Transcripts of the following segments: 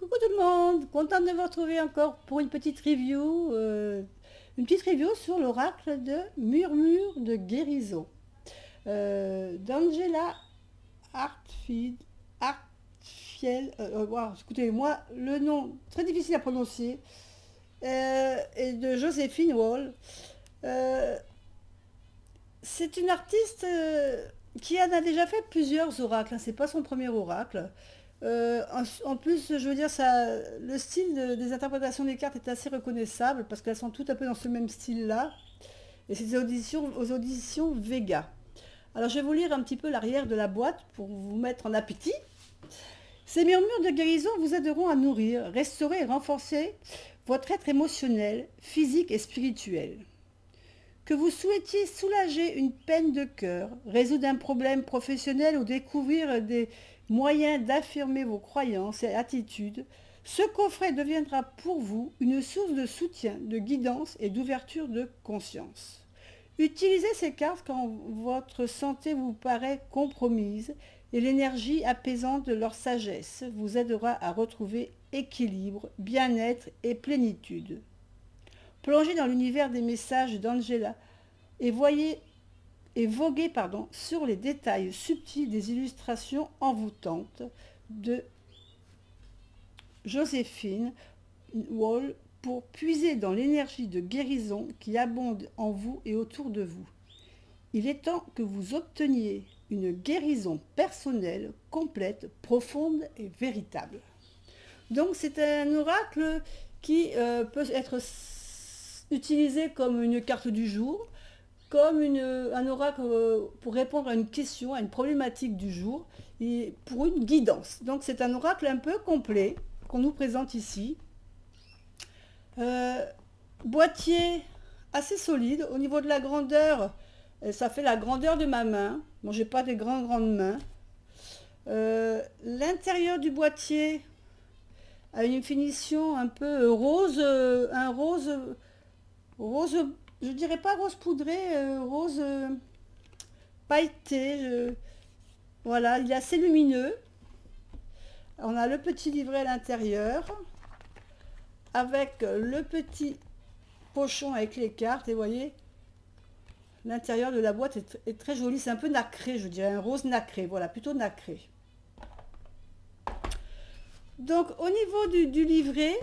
Coucou tout le monde, contente de vous retrouver encore pour une petite review sur l'oracle de Murmure de guérison d'Angela Hartfield. Wow, écoutez, moi, le nom très difficile à prononcer, et de Joséphine Wall. Euh, c'est une artiste qui en a déjà fait plusieurs oracles, hein, c'est pas son premier oracle. En plus, je veux dire, le style des interprétations des cartes est assez reconnaissable parce qu'elles sont toutes un peu dans ce même style-là. Et c'est aux auditions Vega. Alors, je vais vous lire un petit peu l'arrière de la boîte pour vous mettre en appétit. Ces murmures de guérison vous aideront à nourrir, restaurer et renforcer votre être émotionnel, physique et spirituel. Que vous souhaitiez soulager une peine de cœur, résoudre un problème professionnel ou découvrir des moyens d'affirmer vos croyances et attitudes, ce coffret deviendra pour vous une source de soutien, de guidance et d'ouverture de conscience. Utilisez ces cartes quand votre santé vous paraît compromise et l'énergie apaisante de leur sagesse vous aidera à retrouver équilibre, bien-être et plénitude. Plongez dans l'univers des messages d'Angela et voguez sur les détails subtils des illustrations envoûtantes de Joséphine Wall pour puiser dans l'énergie de guérison qui abonde en vous et autour de vous. Il est temps que vous obteniez une guérison personnelle, complète, profonde et véritable. Donc c'est un oracle qui peut être utilisé comme une carte du jour, comme un oracle pour répondre à une question, à une problématique du jour, et pour une guidance. Donc c'est un oracle un peu complet qu'on nous présente ici. Boîtier assez solide. Au niveau de la grandeur, ça fait la grandeur de ma main. Bon, j'ai pas des grandes mains. L'intérieur du boîtier a une finition un peu rose, un rose, je dirais pas rose poudré, rose pailleté. Voilà, il est assez lumineux. On a le petit livret à l'intérieur, avec le petit pochon avec les cartes. Et vous voyez, l'intérieur de la boîte est très joli. C'est un peu nacré, je dirais, un rose nacré. Voilà, plutôt nacré. Donc, au niveau du livret,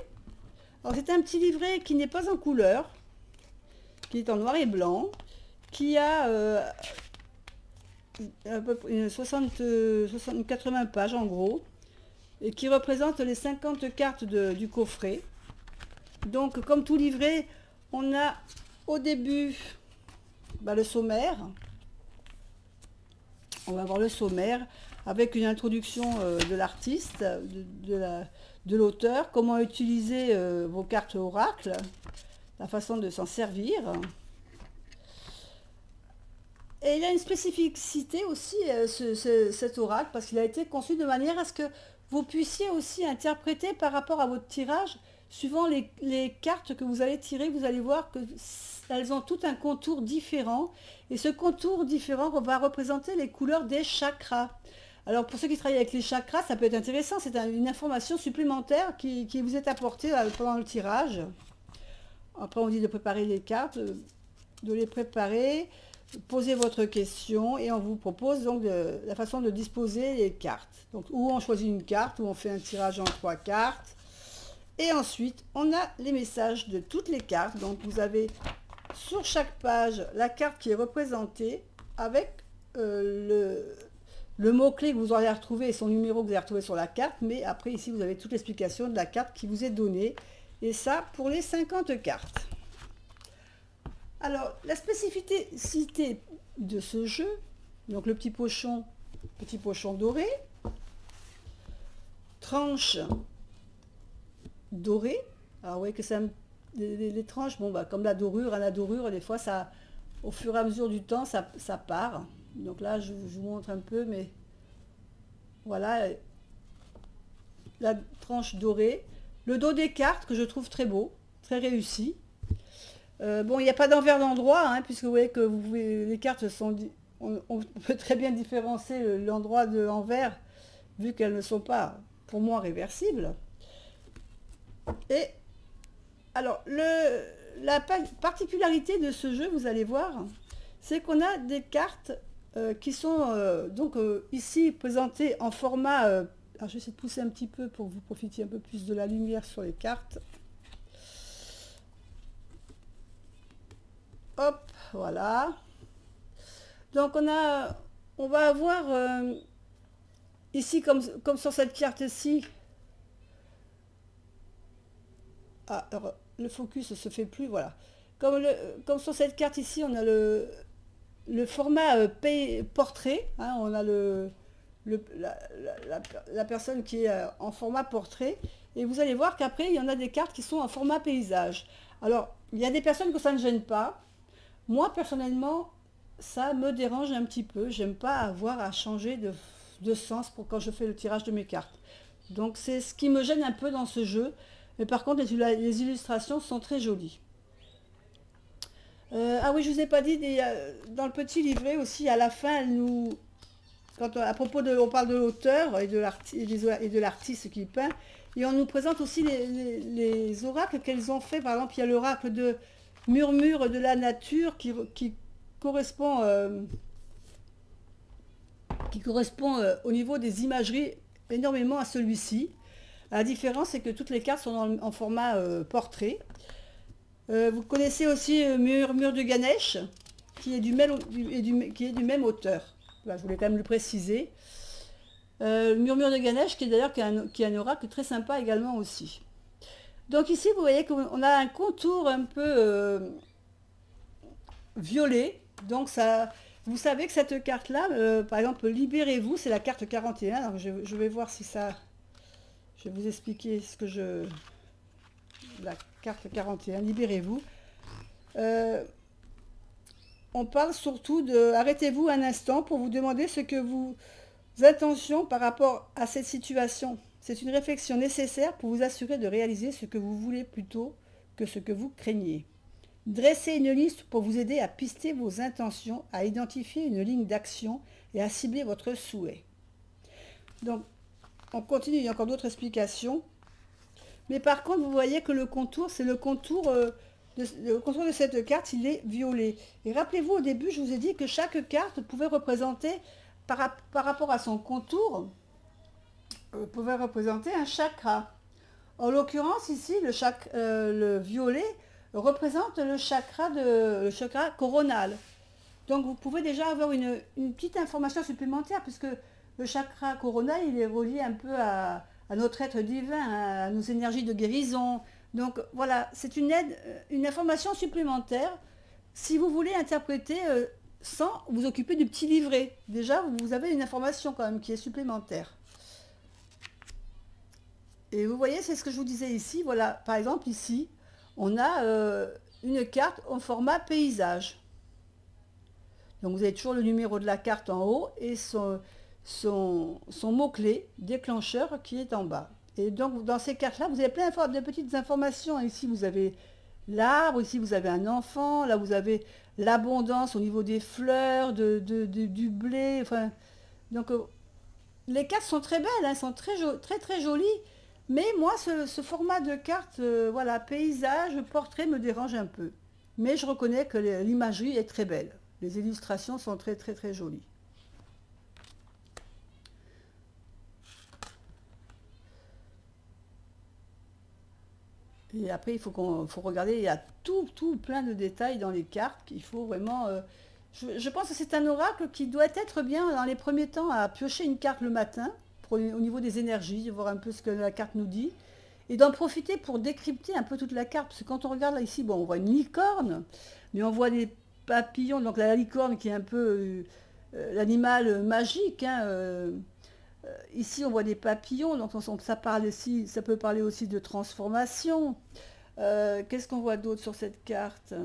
c'est un petit livret qui n'est pas en couleur, qui est en noir et blanc, qui a à peu près 80 pages en gros, et qui représente les 50 cartes du coffret. Donc comme tout livret, on a au début le sommaire. On va voir le sommaire avec une introduction de l'artiste, de l'auteur, comment utiliser vos cartes oracle, la façon de s'en servir. Et il a une spécificité aussi, cet oracle, parce qu'il a été conçu de manière à ce que vous puissiez aussi interpréter par rapport à votre tirage, suivant les cartes que vous allez tirer, vous allez voir qu'elles ont tout un contour différent. Et ce contour différent va représenter les couleurs des chakras. Alors pour ceux qui travaillent avec les chakras, ça peut être intéressant, c'est une information supplémentaire qui vous est apportée pendant le tirage. Après on dit de préparer les cartes, de les préparer, posez votre question et on vous propose donc la façon de disposer les cartes. Donc où on choisit une carte, où on fait un tirage en 3 cartes. Et ensuite, on a les messages de toutes les cartes. Donc vous avez sur chaque page la carte qui est représentée avec le mot-clé que vous aurez retrouvé et son numéro que vous avez retrouvé sur la carte. Mais après ici, vous avez toute l'explication de la carte qui vous est donnée. Et ça pour les 50 cartes. Alors, la spécificité de ce jeu, donc le petit pochon doré, tranche dorée. Alors, vous voyez que c'est les tranches, bon, comme la dorure, des fois, ça, au fur et à mesure du temps, ça part. Donc là, je vous montre un peu, mais voilà, la tranche dorée. Le dos des cartes, que je trouve très beau, très réussi. Bon, il n'y a pas d'envers d'endroit, hein, puisque vous voyez que les cartes sont... On peut très bien différencier l'endroit de l'envers, vu qu'elles ne sont pas, pour moi, réversibles. Et alors, la particularité de ce jeu, vous allez voir, c'est qu'on a des cartes qui sont ici présentées en format... alors, je vais essayer de pousser un petit peu pour que vous profitiez un peu plus de la lumière sur les cartes. Hop, voilà. Donc, on va avoir ici, comme sur cette carte-ci... Ah, alors, le focus ne se fait plus, voilà. Comme sur cette carte ici, on a le format portrait, hein, on a la personne qui est en format portrait, et vous allez voir qu'après, il y en a des cartes qui sont en format paysage. Alors, il y a des personnes que ça ne gêne pas. Moi, personnellement, ça me dérange un petit peu. J'aime pas avoir à changer de sens pour quand je fais le tirage de mes cartes. Donc, c'est ce qui me gêne un peu dans ce jeu. Mais par contre, les illustrations sont très jolies. Ah oui, je vous ai pas dit, dans le petit livret aussi, à la fin, à propos on parle de l'auteur et de l'artiste qui peint, et on nous présente aussi les oracles qu'elles ont fait. Par exemple, il y a l'oracle de Murmure de la nature qui correspond, au niveau des imageries énormément à celui-ci. La différence, c'est que toutes les cartes sont en format portrait. Vous connaissez aussi Murmure de Ganesh, qui est du même auteur. Voilà, je voulais quand même le préciser. Murmure de Ganesh, qui est d'ailleurs qui est un oracle très sympa également aussi. Donc ici, vous voyez qu'on a un contour un peu violet. Donc ça, vous savez que cette carte-là, par exemple, Libérez-vous, c'est la carte 41. Alors je vais voir si ça... Je vais vous expliquer la carte 41, Libérez-vous. On parle surtout de... Arrêtez-vous un instant pour vous demander ce que vos intentions par rapport à cette situation. C'est une réflexion nécessaire pour vous assurer de réaliser ce que vous voulez plutôt que ce que vous craignez. Dressez une liste pour vous aider à pister vos intentions, à identifier une ligne d'action et à cibler votre souhait. Donc, on continue, il y a encore d'autres explications. Mais par contre, vous voyez que le contour, c'est le contour de cette carte, il est violet. Et rappelez-vous, au début, je vous ai dit que chaque carte pouvait représenter, par rapport à son contour, pouvait représenter un chakra. En l'occurrence, ici, le violet représente le chakra coronal. Donc, vous pouvez déjà avoir une petite information supplémentaire, puisque le chakra coronal, il est relié un peu à notre être divin, à nos énergies de guérison. Donc voilà, c'est une aide, une information supplémentaire si vous voulez interpréter sans vous occuper du petit livret. Déjà, vous avez une information quand même qui est supplémentaire. Et vous voyez, c'est ce que je vous disais ici. Voilà, par exemple ici, on a une carte en format paysage. Donc vous avez toujours le numéro de la carte en haut et son mot-clé déclencheur qui est en bas. Et donc dans ces cartes-là, vous avez plein de petites informations. Ici, vous avez l'arbre, ici, vous avez un enfant, là, vous avez l'abondance au niveau des fleurs, du blé. Enfin, donc, les cartes sont très belles, hein, sont très jolies. Mais moi, ce format de carte, voilà, paysage, portrait me dérange un peu. Mais je reconnais que l'imagerie est très belle. Les illustrations sont très jolies. Et après, il faut regarder, il y a tout plein de détails dans les cartes qu'il faut vraiment... je pense que c'est un oracle qui doit être bien dans les premiers temps à piocher une carte le matin, au niveau des énergies, voir un peu ce que la carte nous dit, et d'en profiter pour décrypter un peu toute la carte. Parce que quand on regarde là ici, bon, on voit une licorne, mais on voit des papillons, donc la licorne qui est un peu l'animal magique, hein, ici, on voit des papillons, donc ça peut parler aussi de transformation. Qu'est-ce qu'on voit d'autre sur cette carte?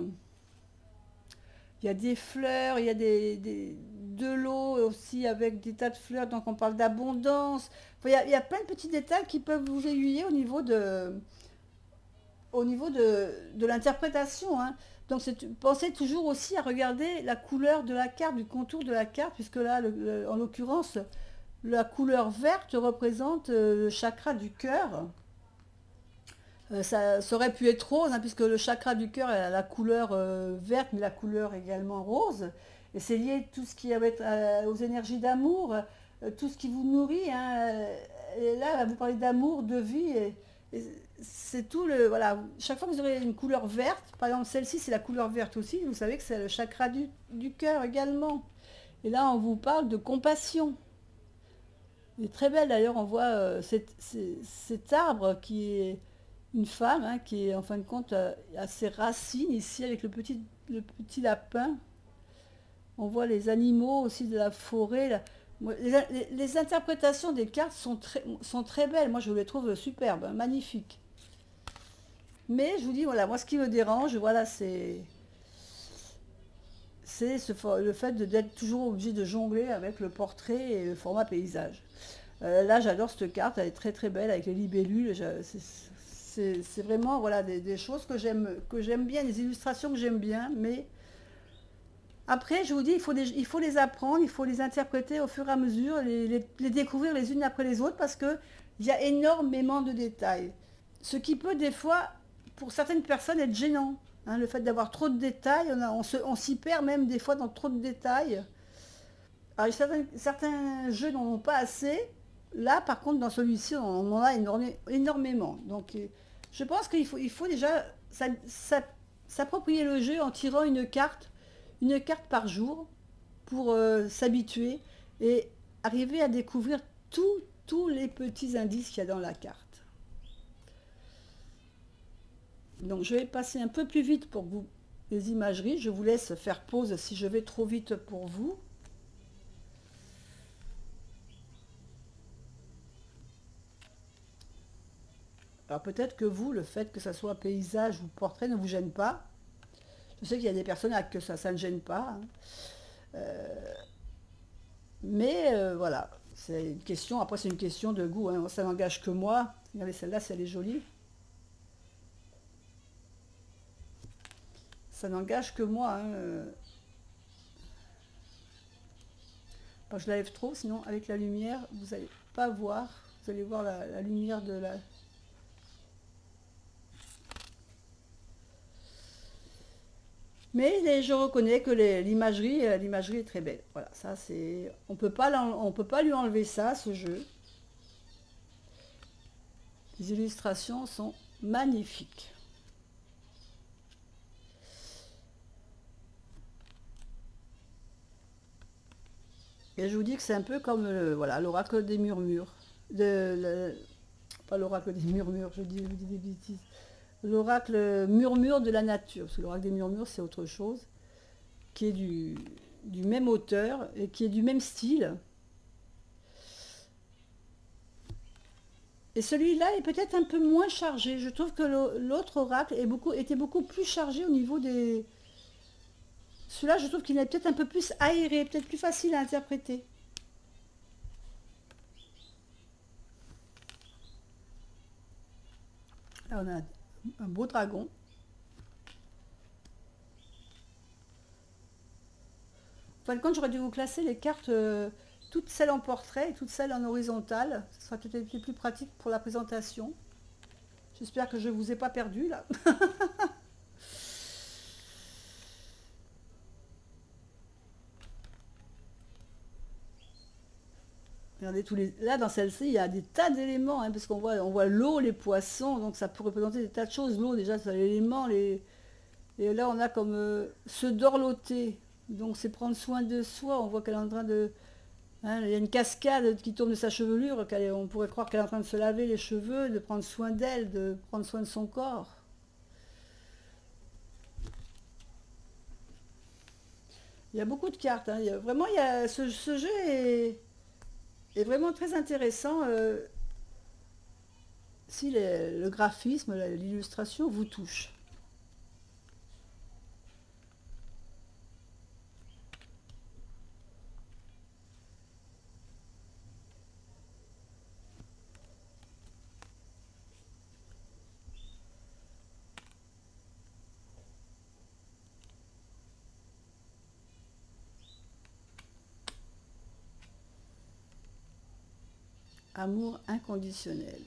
Il y a des fleurs, il y a de l'eau aussi avec des tas de fleurs, donc on parle d'abondance. Enfin, il y a plein de petits détails qui peuvent vous aiguiller au niveau de l'interprétation, hein. Donc pensez toujours aussi à regarder la couleur de la carte, du contour de la carte, puisque là, en l'occurrence, la couleur verte représente le chakra du cœur. Ça aurait pu être rose, hein, puisque le chakra du cœur a la couleur verte, mais la couleur également rose. Et c'est lié tout ce qui va être aux énergies d'amour, tout ce qui vous nourrit, hein. Et là, vous parlez d'amour, de vie, et c'est tout le... Voilà, chaque fois que vous aurez une couleur verte, par exemple celle-ci c'est la couleur verte aussi, vous savez que c'est le chakra du cœur également. Et là, on vous parle de compassion. Il est très belle d'ailleurs, on voit cet arbre qui est une femme, hein, qui est en fin de compte a ses racines ici avec le petit lapin. On voit les animaux aussi de la forêt. Là. Les interprétations des cartes sont très belles. Moi, je les trouve superbes, hein, magnifiques. Mais je vous dis, voilà, moi, ce qui me dérange, voilà, le fait d'être toujours obligé de jongler avec le portrait et le format paysage. Là, j'adore cette carte, elle est très très belle avec les libellules. C'est vraiment voilà, des choses que j'aime bien, des illustrations que j'aime bien, mais après, je vous dis, il faut les apprendre, il faut les interpréter au fur et à mesure, les découvrir les unes après les autres, parce qu'il y a énormément de détails. Ce qui peut des fois, pour certaines personnes, être gênant. Hein, le fait d'avoir trop de détails, on s'y perd même des fois dans trop de détails. Alors, certains jeux n'en ont pas assez. Là, par contre, dans celui-ci, on en a énormément. Donc, je pense qu'il faut déjà s'approprier le jeu en tirant une carte par jour pour s'habituer et arriver à découvrir tous les petits indices qu'il y a dans la carte. Donc, je vais passer un peu plus vite pour vous les imageries. Je vous laisse faire pause si je vais trop vite pour vous. Alors peut-être que vous, le fait que ça soit paysage ou portrait ne vous gêne pas. Je sais qu'il y a des personnes à que ça ne gêne pas, hein. Euh, mais voilà, c'est une question, après c'est une question de goût, hein. Ça n'engage que moi. Regardez celle-là, si elle est jolie. Ça n'engage que moi, hein. Pas que je la lève trop, sinon avec la lumière, vous n'allez pas voir. Vous allez voir la lumière de la... Mais je reconnais que l'imagerie est très belle. Voilà, ça c'est... on peut pas lui enlever ça, ce jeu. Les illustrations sont magnifiques. Et je vous dis que c'est un peu comme voilà, l'oracle des murmures. Pas l'oracle des murmures, je dis des bêtises. L'oracle murmure de la nature. Parce que l'oracle des murmures, c'est autre chose. Qui est du même auteur et qui est du même style. Et celui-là est peut-être un peu moins chargé. Je trouve que l'autre oracle était beaucoup plus chargé au niveau des... Celui-là, je trouve qu'il est peut-être un peu plus aéré, peut-être plus facile à interpréter. Là, on a un beau dragon. En fin de compte, j'aurais dû vous classer les cartes, toutes celles en portrait et toutes celles en horizontal. Ce sera peut-être plus pratique pour la présentation. J'espère que je ne vous ai pas perdu là. Regardez là dans celle-ci, il y a des tas d'éléments, hein, parce on voit l'eau, les poissons, donc ça peut représenter des tas de choses. L'eau, déjà, c'est l'élément. Et là, on a comme se dorloter. Donc, c'est prendre soin de soi. On voit qu'elle est en train de... hein, il y a une cascade qui tourne de sa chevelure. On pourrait croire qu'elle est en train de se laver les cheveux, de prendre soin d'elle, de prendre soin de son corps. Il y a beaucoup de cartes, hein. Vraiment, ce jeu est vraiment très intéressant si le graphisme, l'illustration vous touche. Amour inconditionnel.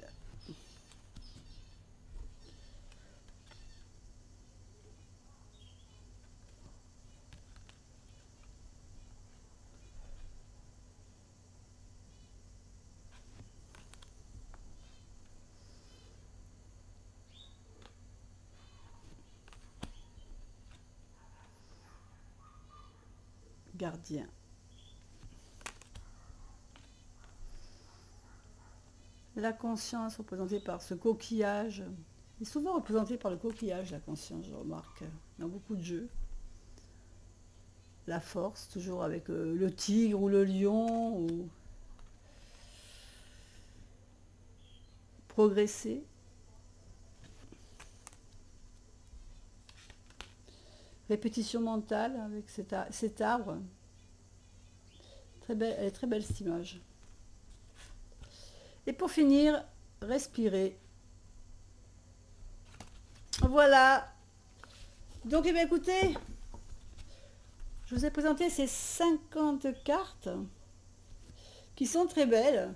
gardien. La conscience représentée par ce coquillage. Elle est souvent représentée par le coquillage, la conscience, je remarque, dans beaucoup de jeux. La force, toujours avec le tigre ou le lion, ou progresser. Répétition mentale avec cet arbre. Très belle, elle est très belle cette image. Et pour finir, respirer. Voilà. Donc, eh bien, écoutez, je vous ai présenté ces 50 cartes qui sont très belles.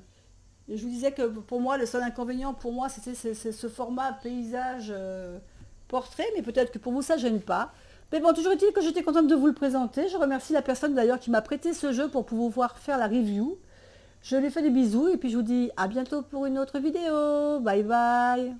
Et je vous disais que pour moi, le seul inconvénient, pour moi, c'était ce format paysage portrait, mais peut-être que pour vous, ça ne gêne pas. Mais bon, toujours est-il que j'étais contente de vous le présenter. Je remercie la personne d'ailleurs qui m'a prêté ce jeu pour pouvoir faire la review. Je lui fais des bisous et puis je vous dis à bientôt pour une autre vidéo. Bye bye.